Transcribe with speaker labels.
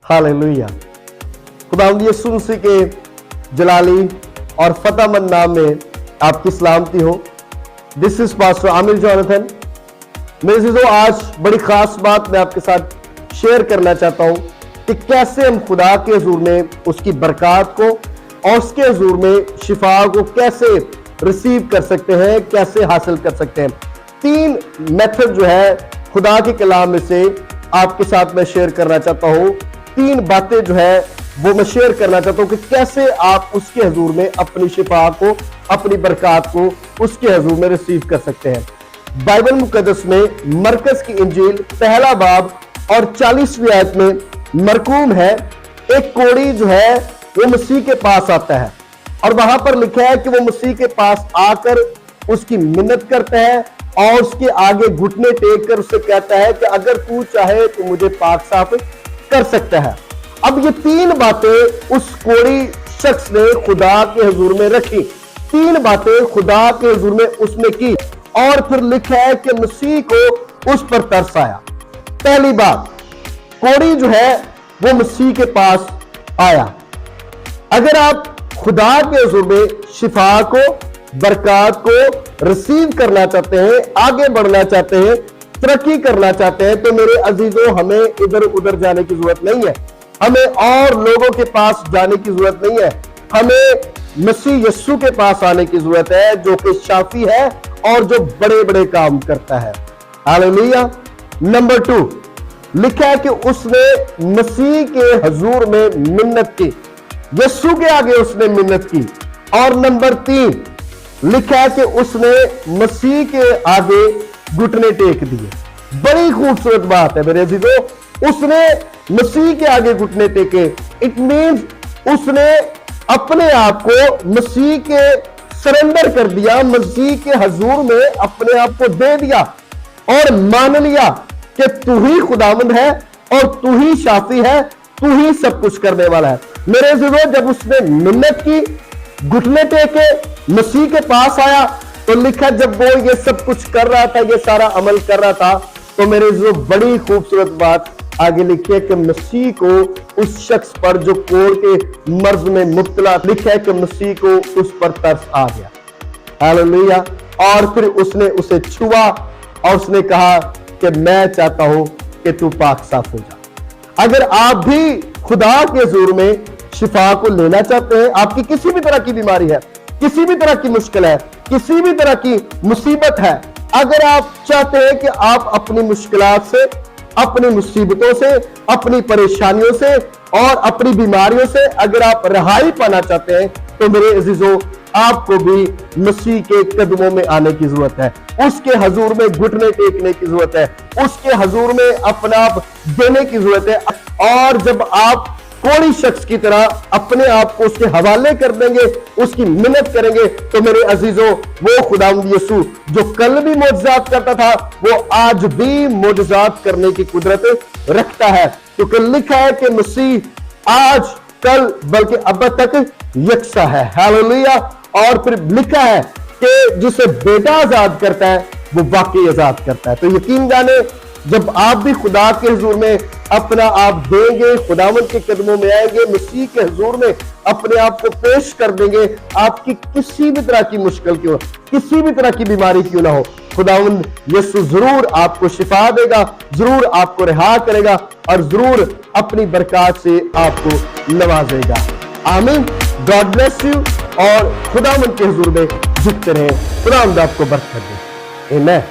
Speaker 1: Hallelujah. खुदावंद यीशु मसीह के जलाली और फतेहमंद नाम में आपकी सलामती हो। This is pastor Aamir Jonathan. मेरे अज़ीज़ों, आज बड़ी खास बात मैं आपके साथ शेयर करना चाहता हूं कि कैसे हम खुदा के हुजूर में उसकी बरकत को और उसके हुजूर में शिफा को कैसे रिसीव कर सकते हैं, कैसे हासिल कर सकते हैं। 3 मेथड जो है खुदा के कलाम में से आपके साथ मैं शेयर करना चाहता हूं। 3 बातें जो है वो मैं शेयर करना चाहता हूं कि कैसे आप उसके हुजूर में अपनी शिफा को, अपनी बरकत को उसके हुजूर में रिसीव कर सकते हैं। बाइबल मुकद्दस में मरकस की इंजील पहला बाब और 40वीं आयत में मरकूम है, एक कोढ़ी जो है वो मसीह के पास आता है और वहां पर लिखा है कि वो मसीह के पास आकर उसकी मिन्नत करता है और उसके आगे घुटने टेक कर उससे कहता है कि अगर तू चाहे तो मुझे पाक साफ कर सकता है। अब ये 3 बातें उस कोढ़ी शख्स ने खुदा के हुजूर में रखी, 3 बातें खुदा के हुजूर में उसने की और फिर लिखा है कि मसीह को उस पर तरस आया। पहली बात, कोढ़ी जो है वो मसीह के पास आया। अगर आप खुदा के हुजूर में शिफा को, बरकत को रिसीव करना चाहते हैं, आगे बढ़ना चाहते हैं, तरक्की करना चाहते हैं, तो मेरे अजीजों हमें इधर उधर जाने की जरूरत नहीं है, हमें और लोगों के पास जाने की जरूरत नहीं है, हमें मसीह यीशु के पास आने की जरूरत है जो कि शाफी है और जो बड़े बड़े काम करता है। हालेलुया। नंबर 2 लिखा है कि उसने मसीह के हुजूर में मिन्नत की, यीशु के आगे उसने मिन्नत की। और नंबर 3 लिखा है कि उसने मसीह के आगे घुटने टेक दिए। बड़ी खूबसूरत बात है मेरे अजीजों, उसने मसीह के आगे घुटने टेके। इट मींस उसने अपने आप को मसीह के सरेंडर कर दिया, मसीह के हुजूर में अपने आप को दे दिया और मान लिया कि तू ही खुदावंद है और तू ही शाफी है, तू ही सब कुछ करने वाला है। मेरे अजीजों, जब उसने मिन्नत की, घुटने टेके, मसीह के पास आया, तो लिखा जब वो ये सब कुछ कर रहा था, ये सारा अमल कर रहा था, तो मेरे अजीजों बड़ी खूबसूरत बात आगे लिखी है कि मसीह को उस शख्स पर जो कोढ़ के मर्ज में मुब्तला, लिखा है कि मसीह को उस पर तरस आ गया। हालेलुया। और फिर उसने उसे छुआ और उसने कहा कि मैं चाहता हूं कि तू पाक साफ हो जा। अगर आप भी खुदा के हुजूर में शिफा को लेना चाहते हैं, आपकी किसी भी तरह की बीमारी है, किसी भी तरह की मुश्किल है, किसी भी तरह की मुसीबत है, अगर आप चाहते हैं कि आप अपनी मुश्किलात से, अपनी मुसीबतों से, अपनी परेशानियों से और अपनी बीमारियों से अगर आप रहाई पाना चाहते हैं, तो मेरे अजीजों आपको भी मसीह के कदमों में आने की जरूरत है, उसके हुजूर में घुटने टेकने की जरूरत है, उसके हुजूर में अपना आप देने की जरूरत है। और जब आप कोढ़ी शख्स की तरह अपने आप को उसके हवाले कर देंगे, उसकी मिन्नत करेंगे, तो मेरे अजीजों वो खुदावंद यीशु जो कल भी मौजज़ात करता था, वो आज भी मौजज़ात करने की कुदरत रखता है, क्योंकि लिखा है कि मसीह आज, कल, बल्कि अब तक यकसा है। हालेलुया। और फिर लिखा है कि जिसे बेटा आजाद करता है वो वाकई आजाद करता है। तो यकीन जाने, जब आप भी खुदा के हुजूर में अपना आप देंगे, खुदावंद के कदमों में आएंगे, मसीह के हुजूर में अपने आप को पेश कर देंगे, आपकी किसी भी तरह की मुश्किल क्यों, किसी भी तरह की बीमारी क्यों ना हो, खुदावंद यीशु जरूर आपको शिफा देगा, जरूर आपको रिहा करेगा और जरूर अपनी बरकत से आपको नवाजेगा। आमीन। गॉड ब्लेस यू और खुदावंद के हुजूर में झुकते रहें। खुदावंद आपको बरकत दे। आमीन।